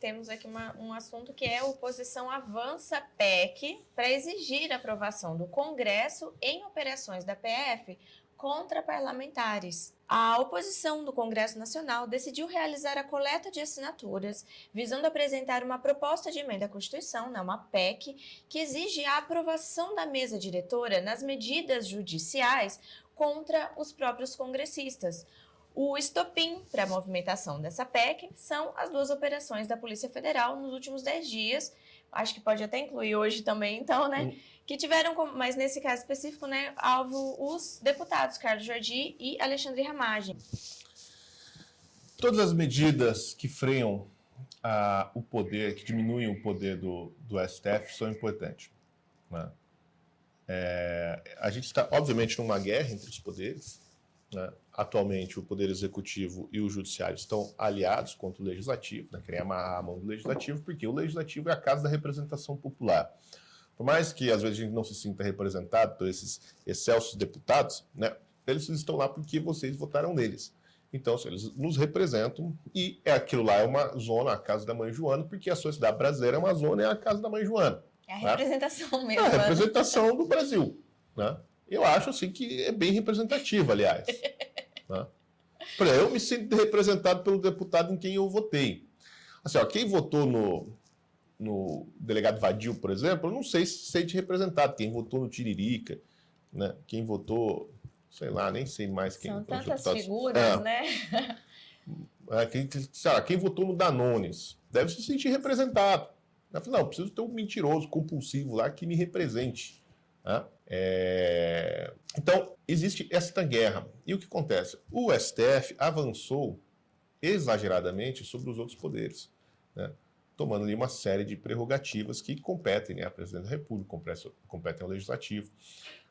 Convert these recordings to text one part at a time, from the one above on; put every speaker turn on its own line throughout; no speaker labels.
Temos aqui um assunto que é a oposição avança PEC para exigir a aprovação do Congresso em operações da PF contra parlamentares. A oposição do Congresso Nacional decidiu realizar a coleta de assinaturas, visando apresentar uma proposta de emenda à Constituição, uma PEC, que exige a aprovação da mesa diretora nas medidas judiciais contra os próprios congressistas. O estopim para a movimentação dessa PEC são as 2 operações da Polícia Federal nos últimos 10 dias, acho que pode até incluir hoje também, então, que tiveram, mas nesse caso específico, alvo os deputados Carlos Jordi e Alexandre Ramagem.
Todas as medidas que freiam o poder, que diminuem o poder do STF são importantes, né? A gente está, obviamente, numa guerra entre os poderes, né? Atualmente, o Poder Executivo e o Judiciário estão aliados contra o Legislativo, né? Querem amarrar a mão do Legislativo, porque o Legislativo é a casa da representação popular. Por mais que, às vezes, a gente não se sinta representado por esses excelsos deputados, né? Eles estão lá porque vocês votaram neles. Então, eles nos representam e aquilo lá é uma zona, a casa da mãe Joana, porque a sociedade brasileira é uma zona, é a casa da mãe Joana.
É a representação mesmo.
É a representação do Brasil, né? Eu acho assim que é bem representativa, aliás. Né? Eu me sinto representado pelo deputado em quem eu votei. Assim, quem votou no delegado Vadil, por exemplo, eu não sei se sente representado. Quem votou no Tiririca, né? Quem votou, sei lá, nem sei mais quem.
São tantas figuras, né?
Quem votou no Danones deve se sentir representado. Não, preciso ter um mentiroso, compulsivo lá que me represente. Né? Então, existe esta guerra. E o que acontece? O STF avançou exageradamente sobre os outros poderes, né? Tomando ali uma série de prerrogativas que competem, né, à Presidente da República, competem ao Legislativo.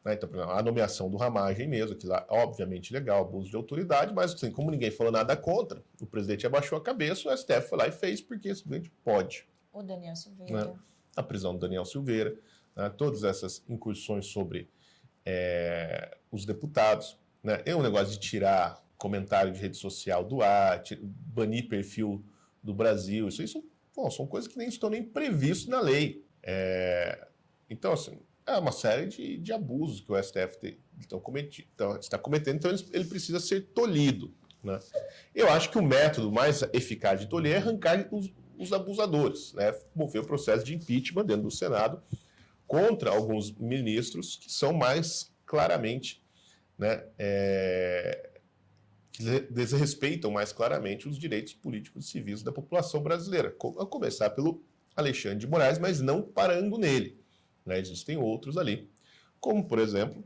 Né? Então, por exemplo, a nomeação do Ramagem mesmo, que lá, obviamente, legal, abuso de autoridade, mas assim, como ninguém falou nada contra, o presidente abaixou a cabeça, o STF foi lá e fez, porque simplesmente pode.
O Daniel Silveira.
Né? A prisão do Daniel Silveira, né? Todas essas incursões sobre os deputados, né? É um negócio de tirar comentário de rede social do ar, banir perfil do Brasil, isso são coisas que nem estão nem previstas na lei. Então, assim, é uma série de abusos que o STF está cometendo, então ele precisa ser tolhido. Né? Eu acho que o método mais eficaz de tolher é arrancar os abusadores, né? Mover o processo de impeachment dentro do Senado contra alguns ministros que são mais claramente, né, que desrespeitam mais claramente os direitos políticos e civis da população brasileira, a começar pelo Alexandre de Moraes, mas não parando nele. Né? Existem outros ali, como, por exemplo,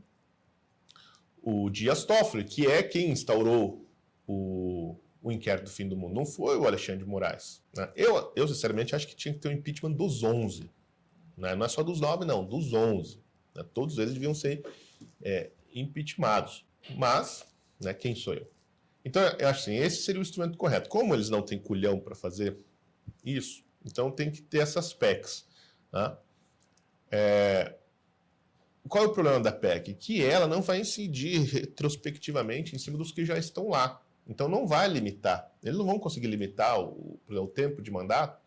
o Dias Toffoli, que é quem instaurou o inquérito do fim do mundo. Não foi o Alexandre de Moraes. Né? Eu, sinceramente, acho que tinha que ter um impeachment dos 11. Né? Não é só dos 9, não, dos 11. Né? Todos eles deviam ser impeachmentados. Mas, né, quem sou eu? Então, eu acho assim, esse seria o instrumento correto. Como eles não têm culhão para fazer isso, então tem que ter essas PECs. Tá? Qual é o problema da PEC? Que ela não vai incidir retrospectivamente em cima dos que já estão lá. Então não vai limitar. Eles não vão conseguir limitar o tempo de mandato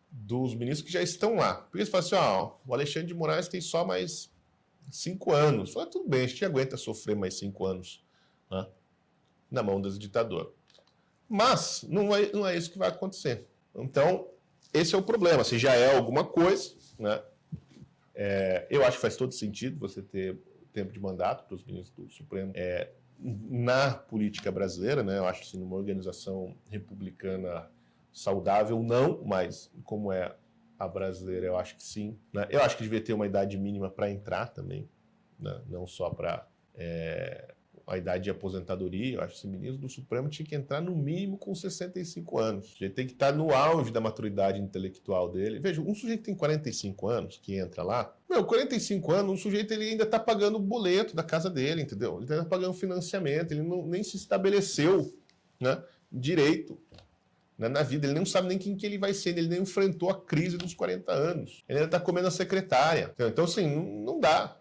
dos ministros que já estão lá. Porque eles falam assim, o Alexandre de Moraes tem só mais 5 anos. Fala, tudo bem, a gente aguenta sofrer mais 5 anos, né, na mão desse ditador. Mas não é isso que vai acontecer. Então, esse é o problema. Se já é alguma coisa, né, eu acho que faz todo sentido você ter tempo de mandato para os ministros do Supremo na política brasileira, né? Eu acho assim, numa organização republicana saudável, não, mas como é a brasileira, eu acho que sim. Né? Eu acho que devia ter uma idade mínima para entrar também, né? Não só para a idade de aposentadoria. Eu acho que esse ministro do Supremo tinha que entrar no mínimo com 65 anos. Ele tem que estar no auge da maturidade intelectual dele. Veja, um sujeito que tem 45 anos, que entra lá, 45 anos, o sujeito ele ainda está pagando o boleto da casa dele, entendeu? Ele está pagando financiamento, ele nem se estabeleceu, né, direito, né, na vida. Ele não sabe nem quem que ele vai ser, ele nem enfrentou a crise dos 40 anos. Ele ainda está comendo a secretária. Entendeu? Então, assim, não dá.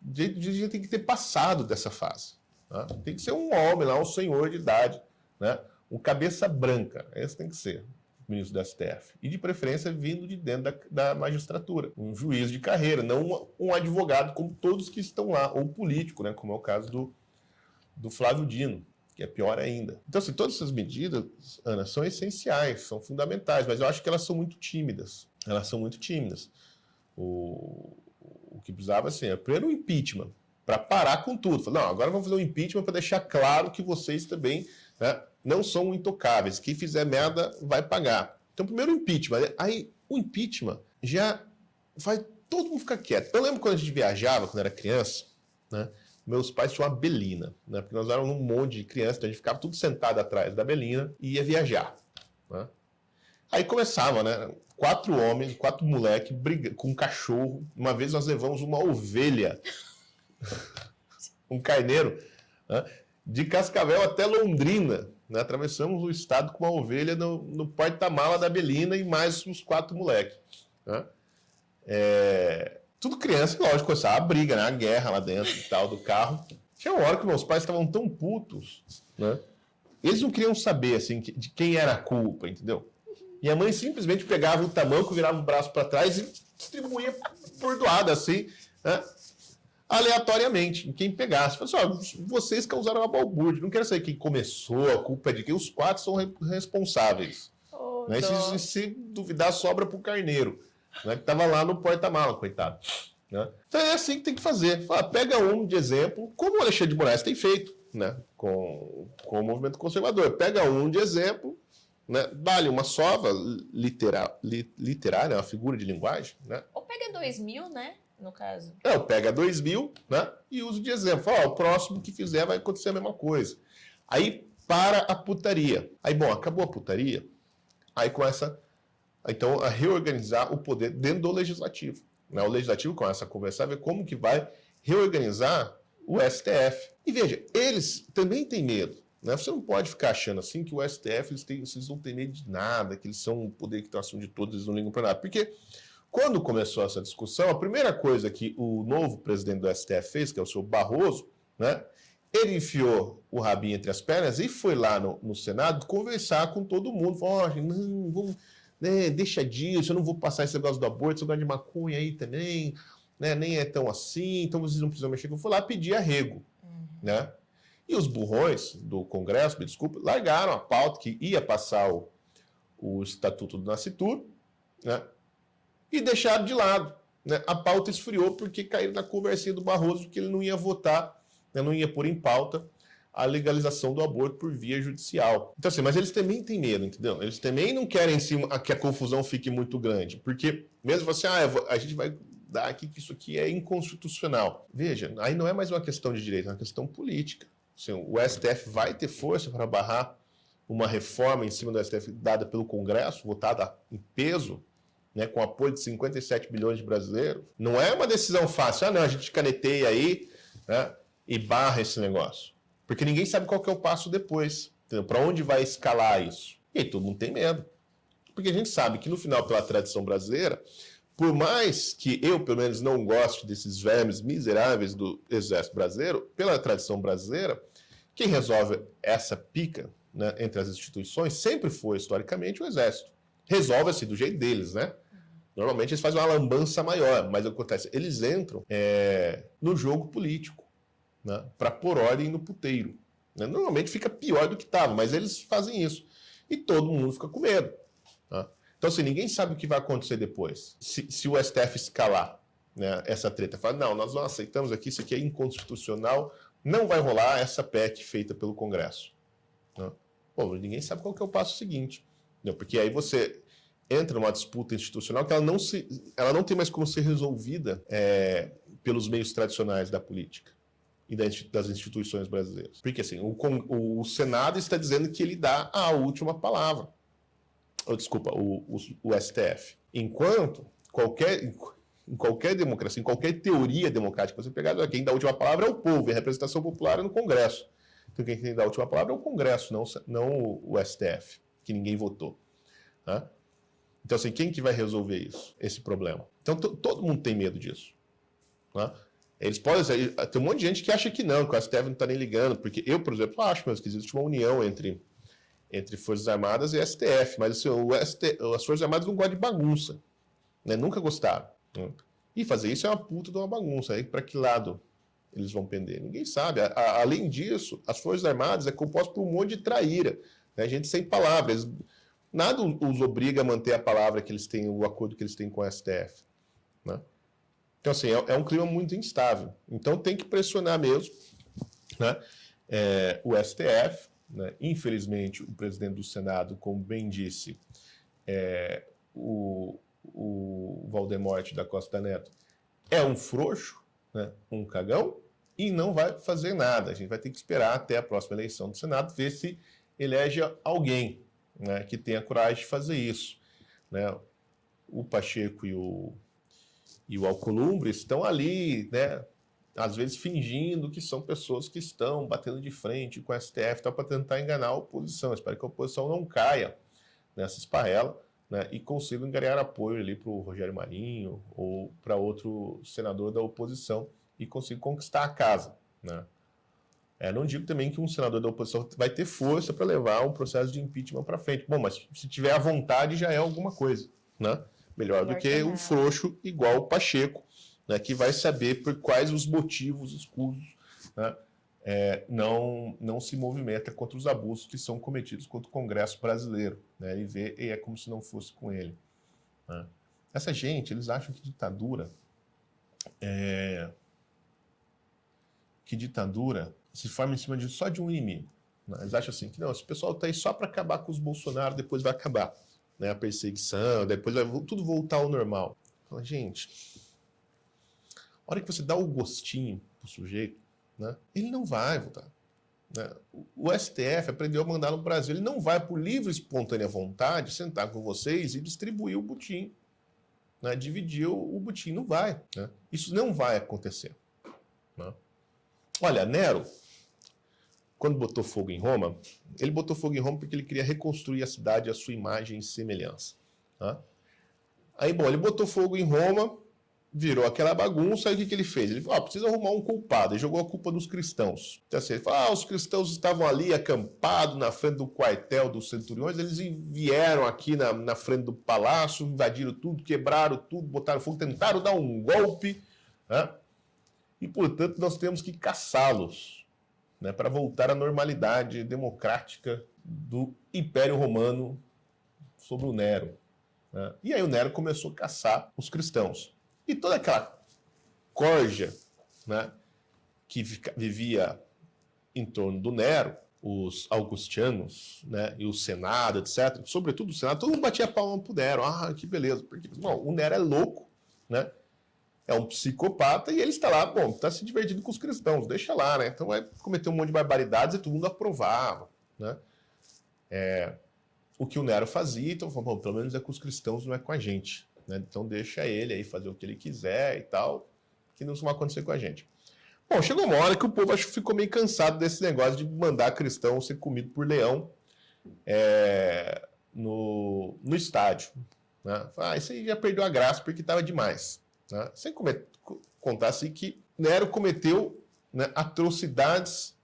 A gente tem que ter passado dessa fase. Tá? Tem que ser um homem lá, um senhor de idade, né? Um cabeça branca. Esse tem que ser. ministros do STF. E, de preferência, vindo de dentro da magistratura. Um juiz de carreira, não um advogado como todos que estão lá, ou político, né, como é o caso do Flávio Dino, que é pior ainda. Então, assim, todas essas medidas, Ana, são essenciais, são fundamentais, mas eu acho que elas são muito tímidas. Elas são muito tímidas. O que precisava, assim, é primeiro o impeachment, para parar com tudo. Falar, não, agora vamos fazer um impeachment para deixar claro que vocês também, né, não são intocáveis. Quem fizer merda vai pagar. Então, primeiro o impeachment. Aí, o impeachment já vai todo mundo ficar quieto. Eu lembro quando a gente viajava, quando era criança, né? Meus pais tinham uma Belina, né? Porque nós éramos um monte de criança, então a gente ficava tudo sentado atrás da Belina e ia viajar, né? Aí começava, né? 4 homens, 4 moleques com um cachorro. Uma vez nós levamos uma ovelha, um carneiro, né? De Cascavel até Londrina, né? Atravessamos o estado com uma ovelha no porta-mala da Belina e mais uns 4 moleques, né? Tudo criança, lógico, começava a briga, né? A guerra lá dentro e tal do carro. Tinha uma hora que meus pais estavam tão putos, né? Eles não queriam saber, assim, de quem era a culpa, entendeu? E a mãe simplesmente pegava o tamanco, virava o braço para trás e distribuía por doada, assim, né? Aleatoriamente, em quem pegasse. Falei assim, ó, vocês causaram uma balbúrdia, não quero saber quem começou, a culpa é de quem, os 4 são responsáveis.
Oh,
Né? Se duvidar, sobra pro carneiro, né? Que estava lá no porta-mala, coitado. Né? Então é assim que tem que fazer. Fala, pega um de exemplo, como o Alexandre de Moraes tem feito, né? com o movimento conservador. Pega um de exemplo, né? Dá-lhe uma sova literária, uma figura de linguagem. Né?
Ou pega 2000, né? No caso.
Pega 2000, né? E usa de exemplo. Fala, o próximo que fizer vai acontecer a mesma coisa. Aí para a putaria. Aí, bom, acabou a putaria. Aí começa, então, a reorganizar o poder dentro do legislativo. Né? O legislativo começa a conversar, ver como que vai reorganizar o STF. E veja, eles também têm medo. Né? Você não pode ficar achando assim que o STF, eles não têm medo de nada, que eles são um poder que está acima de todos, eles não ligam para nada. Porque quando começou essa discussão, a primeira coisa que o novo presidente do STF fez, que é o senhor Barroso, né? Ele enfiou o rabinho entre as pernas e foi lá no Senado conversar com todo mundo. Falou, não, vamos, né, deixa disso, eu não vou passar esse negócio do aborto, esse negócio de maconha aí também, né, nem é tão assim, então vocês não precisam mexer. Eu fui lá pedir arrego. Né? E os burrões do Congresso, me desculpe, largaram a pauta que ia passar o Estatuto do Nascitur, né? E deixaram de lado. Né? A pauta esfriou porque caíram na conversinha do Barroso que ele não ia votar, né? Não ia pôr em pauta a legalização do aborto por via judicial. Então, assim, mas eles também têm medo, entendeu? Eles também não querem que a confusão fique muito grande, porque mesmo assim, a gente vai dar aqui que isso aqui é inconstitucional. Veja, aí não é mais uma questão de direito, é uma questão política. Assim, o STF vai ter força para barrar uma reforma em cima do STF dada pelo Congresso, votada em peso, né, com apoio de 57 milhões de brasileiros. Não é uma decisão fácil. Não, a gente caneteia aí, né, e barra esse negócio. Porque ninguém sabe qual que é o passo depois. Para onde vai escalar isso? E aí todo mundo tem medo. Porque a gente sabe que no final, pela tradição brasileira, por mais que eu, pelo menos, não goste desses vermes miseráveis do Exército Brasileiro, pela tradição brasileira, quem resolve essa pica, né, entre as instituições sempre foi, historicamente, o Exército. Resolve assim, do jeito deles, né? Normalmente eles fazem uma lambança maior, mas o que acontece? Eles entram no jogo político, né, para pôr ordem no puteiro. Né? Normalmente fica pior do que estava, mas eles fazem isso. E todo mundo fica com medo. Tá? Então, assim, ninguém sabe o que vai acontecer depois. Se o STF escalar, né, essa treta, fala, não, nós não aceitamos aqui, isso aqui é inconstitucional, não vai rolar essa PEC feita pelo Congresso. Né? Bom, ninguém sabe qual que é o passo seguinte. Né? Porque aí você entra numa disputa institucional que ela não tem mais como ser resolvida pelos meios tradicionais da política e das instituições brasileiras. Porque assim, o Senado está dizendo que ele dá a última palavra. Desculpa, o STF. Enquanto em qualquer democracia, em qualquer teoria democrática que você pegar, quem dá a última palavra é o povo, e a representação popular é no Congresso. Então quem dá a última palavra é o Congresso, não o STF, que ninguém votou. Tá? Então, assim, quem que vai resolver isso, esse problema? Então, todo mundo tem medo disso. Tá? Eles podem... Tem um monte de gente que acha que o STF não está nem ligando, porque eu, por exemplo, acho mesmo que existe uma união entre entre Forças Armadas e STF, mas assim, as Forças Armadas não gostam de bagunça, né? Nunca gostaram. Né? E fazer isso é uma puta de uma bagunça. Aí para que lado eles vão pender? Ninguém sabe. Além disso, as Forças Armadas é composto por um monte de traíra, né? Gente sem palavras. Nada os obriga a manter a palavra que eles têm, o acordo que eles têm com o STF. Né? Então, assim, é um clima muito instável. Então, tem que pressionar mesmo, né? O STF, né? Infelizmente, o presidente do Senado, como bem disse, o Valdemorte da Costa Neto, é um frouxo, né? Um cagão, e não vai fazer nada. A gente vai ter que esperar até a próxima eleição do Senado, ver se elege alguém, né, que tenha coragem de fazer isso. Né? O Pacheco e o Alcolumbre estão ali, né, às vezes fingindo que são pessoas que estão batendo de frente com o STF para tentar enganar a oposição. Eu espero que a oposição não caia nessa esparrela, né, e consiga ganhar apoio ali para o Rogério Marinho ou para outro senador da oposição e consiga conquistar a casa. Né? Não digo também que um senador da oposição vai ter força para levar um processo de impeachment para frente. Bom, mas se tiver à vontade já é alguma coisa, né? Melhor do que um frouxo igual o Pacheco, né, que vai saber por quais os motivos escusos, né, não se movimenta contra os abusos que são cometidos contra o Congresso brasileiro. Né, e é como se não fosse com ele. Né? Essa gente, eles acham que ditadura se forma em cima só de um inimigo. Né? Eles acham assim, que não, esse pessoal está aí só para acabar com os Bolsonaro, depois vai acabar. Né? A perseguição, depois vai tudo voltar ao normal. Fala, gente, a hora que você dá o gostinho pro sujeito, né, ele não vai voltar. Né? O STF aprendeu a mandar no Brasil, ele não vai, por livre e espontânea vontade, sentar com vocês e distribuir o butim. Né? Dividir o butim, não vai. Né? Isso não vai acontecer. Né? Olha, Nero, quando botou fogo em Roma, ele botou fogo em Roma porque ele queria reconstruir a cidade à sua imagem e semelhança. Tá? Aí, bom, ele botou fogo em Roma, virou aquela bagunça, aí o que ele fez? Ele falou, precisa arrumar um culpado, ele jogou a culpa dos cristãos. Então, assim, ele falou, os cristãos estavam ali acampados na frente do quartel dos centuriões, eles vieram aqui na frente do palácio, invadiram tudo, quebraram tudo, botaram fogo, tentaram dar um golpe, né? E, portanto, nós temos que caçá-los, né, para voltar à normalidade democrática do Império Romano sobre o Nero. Né? E aí o Nero começou a caçar os cristãos. E toda aquela corja, né, que vivia em torno do Nero, os augustianos, né, e o Senado, etc., sobretudo o Senado, todo mundo batia a palma pro Nero. Ah, que beleza. Porque, bom, o Nero é louco, né? É um psicopata e ele está lá, bom, está se divertindo com os cristãos, deixa lá, né? Então vai cometer um monte de barbaridades e todo mundo aprovava, né? O que o Nero fazia, então falou, bom, pelo menos é com os cristãos, não é com a gente, né? Então deixa ele aí fazer o que ele quiser e tal, que não vai acontecer com a gente. Bom, chegou uma hora que o povo acho que ficou meio cansado desse negócio de mandar cristão ser comido por leão no estádio, né? Isso aí já perdeu a graça porque estava demais. Né? Sem contar assim, que Nero cometeu, né, atrocidades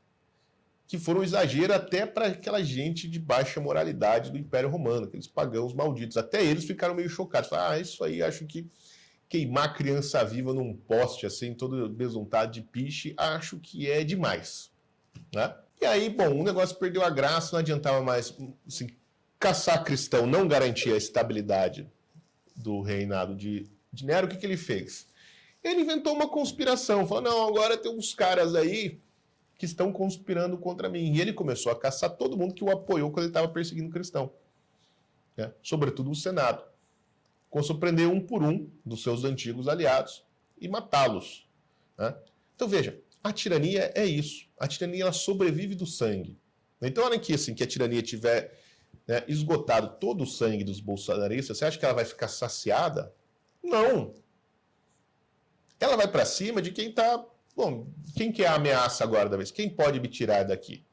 que foram exagero até para aquela gente de baixa moralidade do Império Romano, aqueles pagãos malditos. Até eles ficaram meio chocados. Falaram, isso aí acho que queimar criança viva num poste, assim, todo besuntado de piche, acho que é demais. Né? E aí, bom, o negócio perdeu a graça, não adiantava mais. Assim, caçar cristão não garantia a estabilidade do reinado de Nero. O que ele fez? Ele inventou uma conspiração. Falou, não, agora tem uns caras aí que estão conspirando contra mim. E ele começou a caçar todo mundo que o apoiou quando ele estava perseguindo o cristão. Né? Sobretudo o Senado. Começou a prender um por um dos seus antigos aliados e matá-los. Né? Então, veja, a tirania é isso. A tirania, ela sobrevive do sangue. Então, olha aqui, assim, que a tirania tiver, né, esgotado todo o sangue dos bolsonaristas, você acha que ela vai ficar saciada? Não. Ela vai para cima de quem está... Bom, quem que é a ameaça agora da vez? Quem pode me tirar daqui?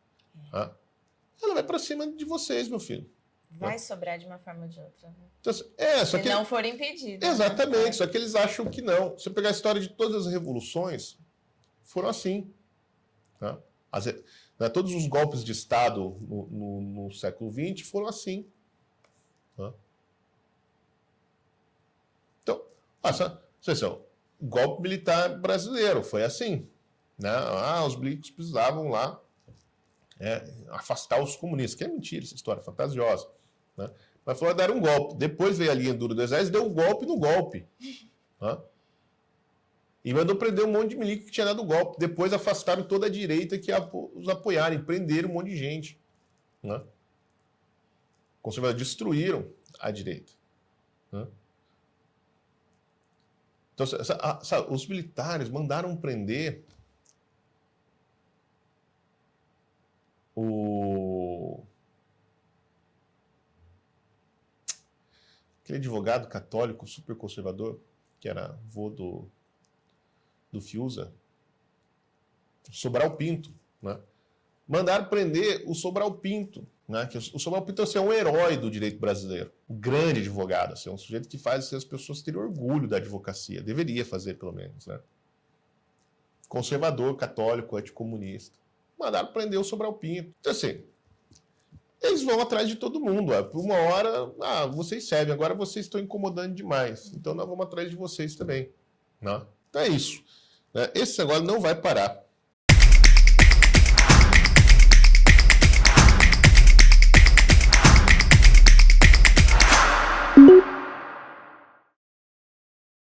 Ela vai para cima de vocês, meu filho.
Vai sobrar de uma forma ou de outra. Né?
Então,
se não for impedido.
Exatamente,
né?
Só que eles acham que não. Se você pegar a história de todas as revoluções, foram assim. Tá? Né, todos os golpes de Estado no século XX foram assim. Né? Então, o golpe militar brasileiro foi assim. Né? Os milicos precisavam lá afastar os comunistas, que é mentira, essa história fantasiosa. Né? Mas foi dar um golpe. Depois veio a linha dura do exército, deu um golpe no golpe. Né? E mandou prender um monte de milico que tinha dado golpe. Depois afastaram toda a direita que os apoiaram, prenderam um monte de gente. Né? Conservadores destruíram a direita. Né? Então, os militares mandaram prender aquele advogado católico super conservador, que era avô do Fiuza, Sobral Pinto, né? Mandaram prender o Sobral Pinto, né? Que o Sobral Pinto assim, é um herói do direito brasileiro, um grande advogado, assim, um sujeito que faz assim, as pessoas terem orgulho da advocacia, deveria fazer pelo menos, né? Conservador, católico, anticomunista. Mandaram prender o Sobral Pinto. Então assim, eles vão atrás de todo mundo. Por uma hora, vocês servem, agora vocês estão incomodando demais, então nós vamos atrás de vocês também. Né? Então é isso. Esse agora não vai parar.